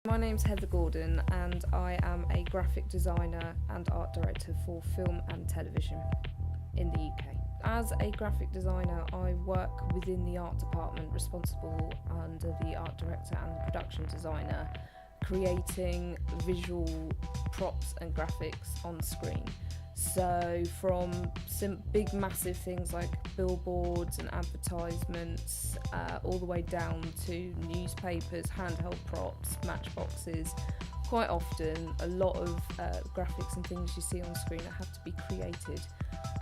My name's Heather Gordon and I am a graphic designer and art director for film and television in the UK. As a graphic designer, I work within the art department, responsible under the art director and the production designer, creating visual props and graphics on screen. So from some big massive things like billboards and advertisements, all the way down to newspapers, handheld props, matchboxes. Quite often a lot of graphics and things you see on screen have to be created.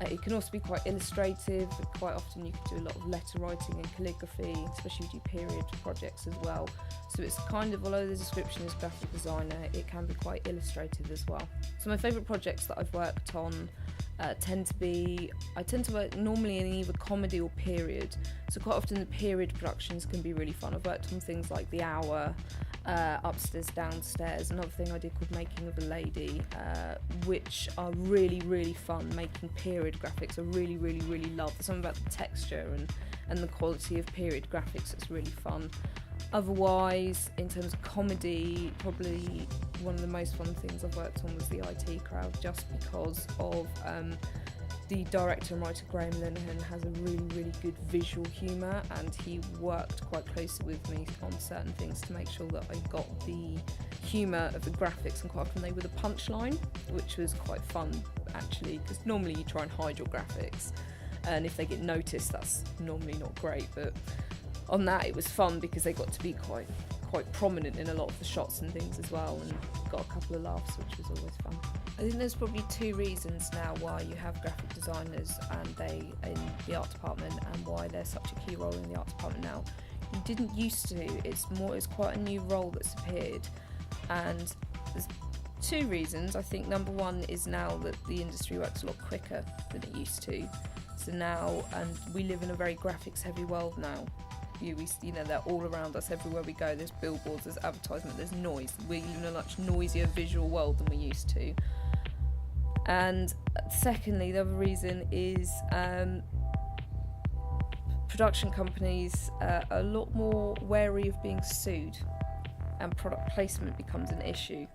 It can also be quite illustrative. Quite often you can do a lot of letter writing and calligraphy, especially if you do period projects as well. So it's kind of, although the description is graphic designer, it can be quite illustrative as well. So my favourite projects that I've worked on I tend to work normally in either comedy or period. So quite often the period productions can be really fun. I've worked on things like The Hour, Upstairs, Downstairs. Another thing I did called Making of a Lady, which are really, really fun. Making period graphics I really, really, really love. There's something about the texture and the quality of period graphics that's really fun. Otherwise, in terms of comedy, probably one of the most fun things I've worked on was The IT Crowd, just because of the director and writer Graham Linehan has a really, really good visual humour, and he worked quite closely with me on certain things to make sure that I got the humour of the graphics, and quite often they were the punchline, which was quite fun actually, because normally you try and hide your graphics, and if they get noticed that's normally not great, but on that it was fun because they got to be quite prominent in a lot of the shots and things as well, and got a couple of laughs, which was always fun. I think there's probably two reasons now why you have graphic designers and they in the art department, and why they're such a key role in the art department now. You didn't used to. It's quite a new role that's appeared, and there's two reasons. I think number one is now that the industry works a lot quicker than it used to. So now, and we live in a very graphics heavy world now. You know, they're all around us everywhere we go. There's billboards, there's advertisement, there's noise. We live in a much noisier visual world than we used to. And secondly, the other reason is production companies are a lot more wary of being sued, and product placement becomes an issue.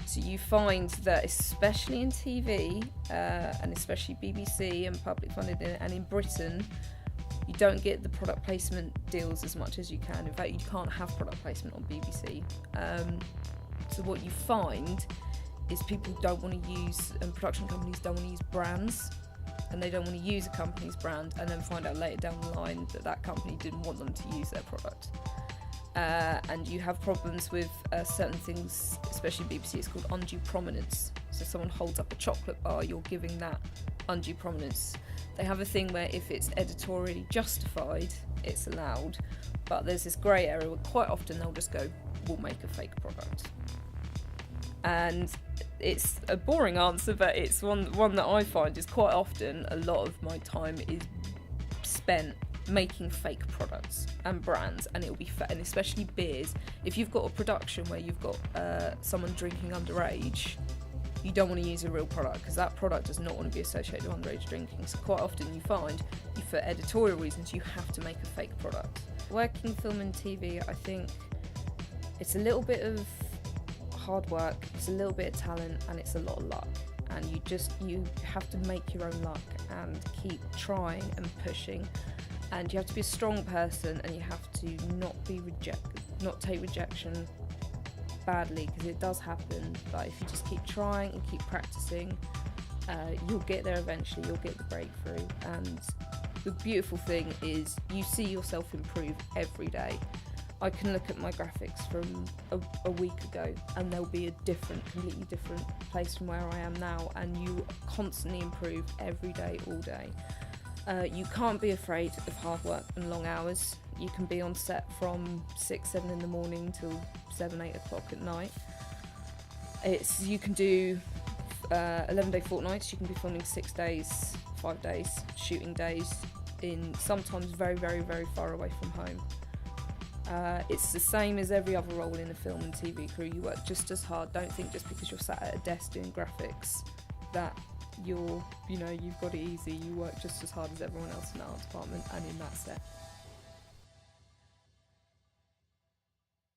So you find that, especially in TV, and especially BBC and public funded, and in Britain, you don't get the product placement deals as much as you can. In fact, you can't have product placement on BBC. So what you find is people don't want to use, and production companies don't want to use brands, and they don't want to use a company's brand and then find out later down the line that that company didn't want them to use their product. And you have problems with certain things, especially BBC, it's called undue prominence. So someone holds up a chocolate bar, you're giving that undue prominence. They have a thing where if it's editorially justified, it's allowed, but there's this grey area where quite often they'll just go, we'll make a fake product. And it's a boring answer, but it's one that I find is quite often a lot of my time is spent making fake products and brands, and it'll be and especially beers. If you've got a production where you've got someone drinking underage, you don't want to use a real product, because that product does not want to be associated with underage drinking. So quite often you find, for editorial reasons, you have to make a fake product. Working film and TV, I think it's a little bit of hard work, it's a little bit of talent, and it's a lot of luck. And you have to make your own luck and keep trying and pushing. And you have to be a strong person, and you have to not take rejection badly, because it does happen. But if you just keep trying and keep practicing, you'll get there eventually. You'll get the breakthrough. And the beautiful thing is you see yourself improve every day. I can look at my graphics from a week ago, and there'll be a completely different place from where I am now, and you constantly improve every day, all day. You can't be afraid of hard work and long hours. You can be on set from 6, 7 in the morning till 7, 8 o'clock at night. You can do 11-day fortnights. You can be filming 6 days, 5 days, shooting days in sometimes very, very, very far away from home. It's the same as every other role in a film and TV crew. You work just as hard. Don't think just because you're sat at a desk doing graphics that you've got it easy. You work just as hard as everyone else in the art department and in that set.